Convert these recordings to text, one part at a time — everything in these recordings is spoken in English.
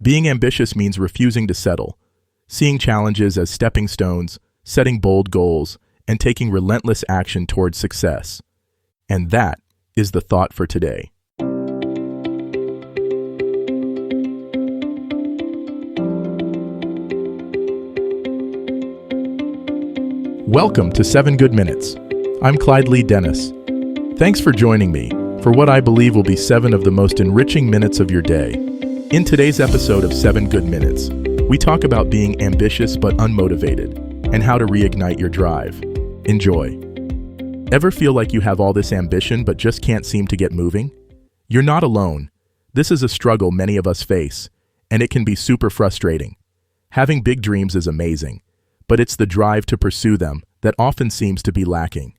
Being ambitious means refusing to settle, seeing challenges as stepping stones, setting bold goals, and taking relentless action towards success. And that is the thought for today. Welcome to 7 Good Minutes. I'm Clyde Lee Dennis. Thanks for joining me for what I believe will be 7 of the most enriching minutes of your day. In today's episode of 7 Good Minutes, we talk about being ambitious but unmotivated and how to reignite your drive. Enjoy. Ever feel like you have all this ambition but just can't seem to get moving? You're not alone. This is a struggle many of us face, and it can be super frustrating. Having big dreams is amazing, but it's the drive to pursue them that often seems to be lacking.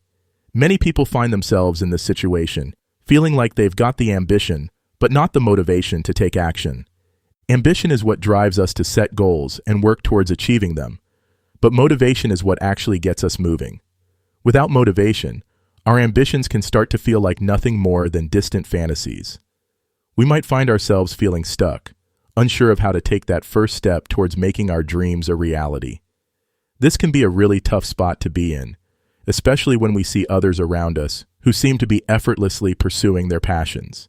Many people find themselves in this situation, feeling like they've got the ambition, but not the motivation to take action. Ambition is what drives us to set goals and work towards achieving them, but motivation is what actually gets us moving. Without motivation, our ambitions can start to feel like nothing more than distant fantasies. We might find ourselves feeling stuck, unsure of how to take that first step towards making our dreams a reality. This can be a really tough spot to be in, especially when we see others around us who seem to be effortlessly pursuing their passions.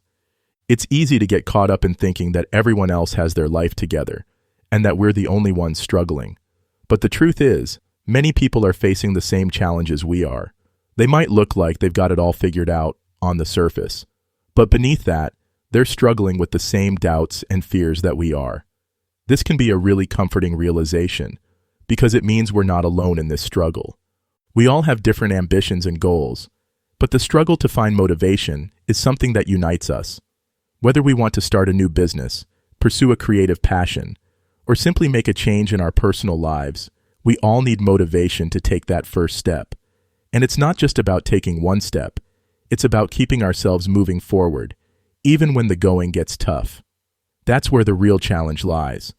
It's easy to get caught up in thinking that everyone else has their life together and that we're the only ones struggling. But the truth is, many people are facing the same challenges we are. They might look like they've got it all figured out on the surface, but beneath that, they're struggling with the same doubts and fears that we are. This can be a really comforting realization, because it means we're not alone in this struggle. We all have different ambitions and goals, but the struggle to find motivation is something that unites us. Whether we want to start a new business, pursue a creative passion, or simply make a change in our personal lives, we all need motivation to take that first step. And it's not just about taking one step, it's about keeping ourselves moving forward, even when the going gets tough. That's where the real challenge lies.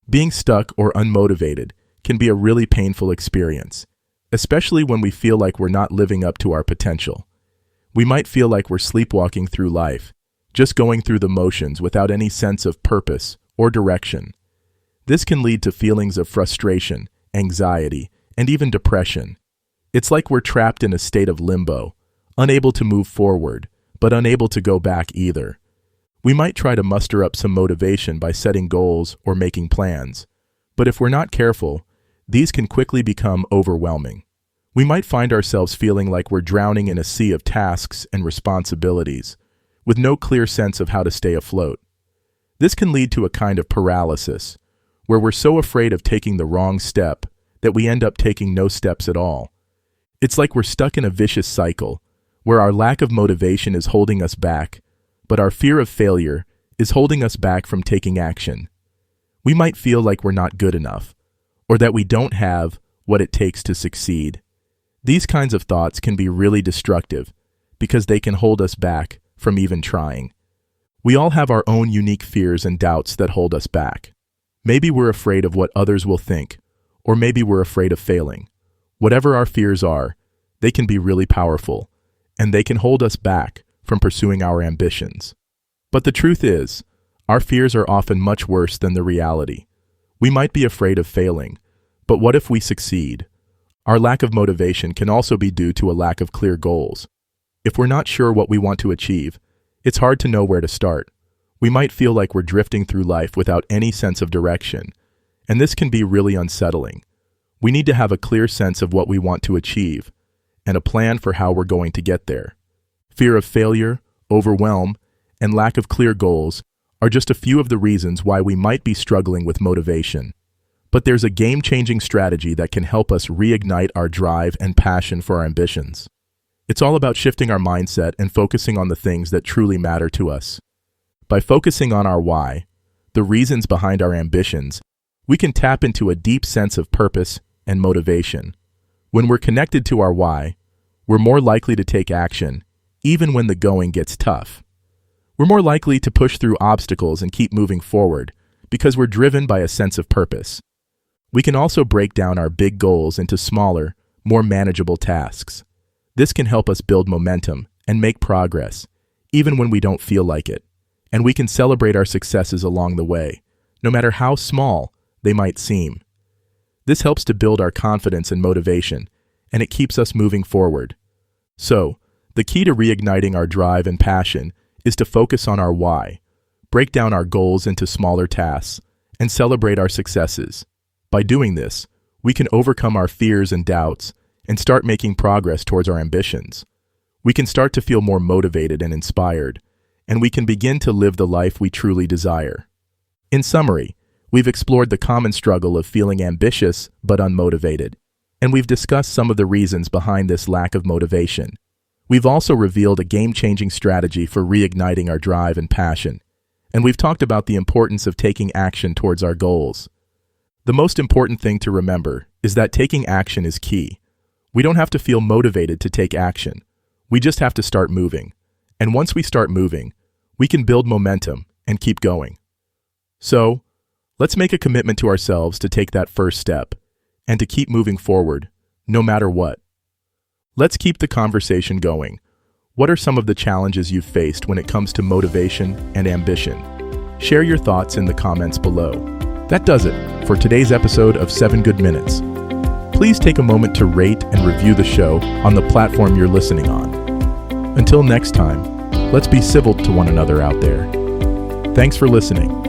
Being stuck or unmotivated can be a really painful experience, especially when we feel like we're not living up to our potential. We might feel like we're sleepwalking through life, just going through the motions without any sense of purpose or direction. This can lead to feelings of frustration, anxiety, and even depression. It's like we're trapped in a state of limbo, unable to move forward, but unable to go back either. We might try to muster up some motivation by setting goals or making plans, but if we're not careful, these can quickly become overwhelming. We might find ourselves feeling like we're drowning in a sea of tasks and responsibilities, with no clear sense of how to stay afloat. This can lead to a kind of paralysis, where we're so afraid of taking the wrong step that we end up taking no steps at all. It's like we're stuck in a vicious cycle, where our lack of motivation is holding us back, but our fear of failure is holding us back from taking action. We might feel like we're not good enough, or that we don't have what it takes to succeed. These kinds of thoughts can be really destructive because they can hold us back from even trying. We all have our own unique fears and doubts that hold us back. Maybe we're afraid of what others will think, or maybe we're afraid of failing. Whatever our fears are, they can be really powerful, and they can hold us back from pursuing our ambitions. But the truth is, our fears are often much worse than the reality. We might be afraid of failing, but what if we succeed? Our lack of motivation can also be due to a lack of clear goals. If we're not sure what we want to achieve, it's hard to know where to start. We might feel like we're drifting through life without any sense of direction, and this can be really unsettling. We need to have a clear sense of what we want to achieve, and a plan for how we're going to get there. Fear of failure, overwhelm, and lack of clear goals are just a few of the reasons why we might be struggling with motivation. But there's a game-changing strategy that can help us reignite our drive and passion for our ambitions. It's all about shifting our mindset and focusing on the things that truly matter to us. By focusing on our why, the reasons behind our ambitions, we can tap into a deep sense of purpose and motivation. When we're connected to our why, we're more likely to take action, even when the going gets tough. We're more likely to push through obstacles and keep moving forward because we're driven by a sense of purpose. We can also break down our big goals into smaller, more manageable tasks. This can help us build momentum and make progress, even when we don't feel like it. And we can celebrate our successes along the way, no matter how small they might seem. This helps to build our confidence and motivation, and it keeps us moving forward. So, the key to reigniting our drive and passion is to focus on our why, break down our goals into smaller tasks, and celebrate our successes. By doing this, we can overcome our fears and doubts and start making progress towards our ambitions. We can start to feel more motivated and inspired, and we can begin to live the life we truly desire. In summary, we've explored the common struggle of feeling ambitious but unmotivated, and we've discussed some of the reasons behind this lack of motivation. We've also revealed a game-changing strategy for reigniting our drive and passion, and we've talked about the importance of taking action towards our goals. The most important thing to remember is that taking action is key. We don't have to feel motivated to take action. We just have to start moving. And once we start moving, we can build momentum and keep going. So, let's make a commitment to ourselves to take that first step and to keep moving forward, no matter what. Let's keep the conversation going. What are some of the challenges you've faced when it comes to motivation and ambition? Share your thoughts in the comments below. That does it for today's episode of 7 Good Minutes. Please take a moment to rate and review the show on the platform you're listening on. Until next time, let's be civil to one another out there. Thanks for listening.